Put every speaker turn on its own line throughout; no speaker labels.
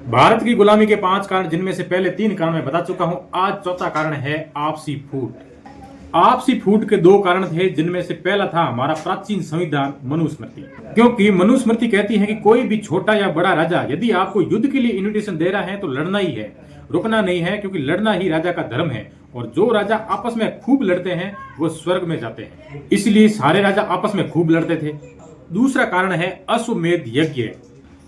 भारत की गुलामी के 5 कारण, जिनमें से पहले 3 कारण मैं बता चुका हूं। आज चौथा कारण है आपसी फूट। आपसी फूट के 2 कारण थे, जिनमें से पहला था हमारा प्राचीन संविधान मनुस्मृति। क्योंकि मनुस्मृति कहती है कि कोई भी छोटा या बड़ा राजा यदि आपको युद्ध के लिए इन्विटेशन दे रहा है तो लड़ना ही है, रुकना नहीं है, क्योंकि लड़ना ही राजा का धर्म है। और जो राजा आपस में खूब लड़ते हैं वो स्वर्ग में जाते हैं। इसलिए सारे राजा आपस में खूब लड़ते थे। दूसरा कारण है अश्वमेध यज्ञ।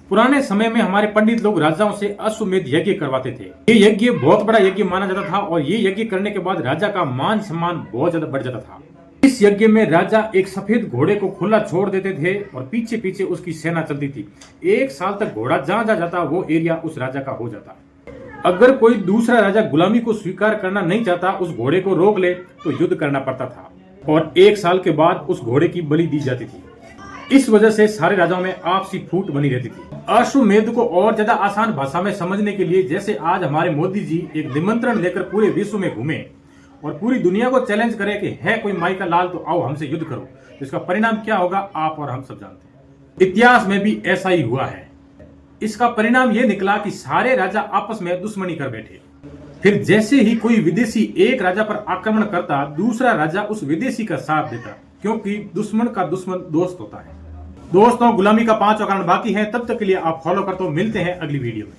पुराने समय में हमारे पंडित लोग राजाओं से अश्वमेध यज्ञ करवाते थे। ये यज्ञ बहुत बड़ा यज्ञ माना जाता था और ये यज्ञ करने के बाद राजा का मान सम्मान बहुत ज्यादा बढ़ जाता था। इस यज्ञ में राजा एक सफेद घोड़े को खुला छोड़ देते थे और पीछे पीछे उसकी सेना चलती थी। 1 साल तक घोड़ा जहां जहां जाता वो एरिया उस राजा का हो जाता। अगर कोई दूसरा राजा गुलामी को स्वीकार करना नहीं चाहता, उस घोड़े को रोक ले तो युद्ध करना पड़ता था और 1 साल के बाद उस घोड़े की बलि दी जाती थी। इस वजह से सारे राजाओं में आपसी फूट बनी रहती थी। अश्वमेध को और ज्यादा आसान भाषा में समझने के लिए, जैसे आज हमारे मोदी जी एक निमंत्रण लेकर पूरे विश्व में घूमे और पूरी दुनिया को चैलेंज करे कि है कोई माई का लाल तो आओ हमसे युद्ध करो, तो इसका परिणाम क्या होगा आप और हम सब जानते हैं। इतिहास में भी ऐसा ही हुआ है। इसका परिणाम यह निकला कि सारे राजा आपस में दुश्मनी कर बैठे। फिर जैसे ही कोई विदेशी एक राजा पर आक्रमण करता, दूसरा राजा उस विदेशी का साथ देता, क्योंकि दुश्मन का दुश्मन दोस्त होता है। दोस्तों, गुलामी का 5वां कारण बाकी है। तब तक के लिए आप फॉलो करते हो। मिलते हैं अगली वीडियो में।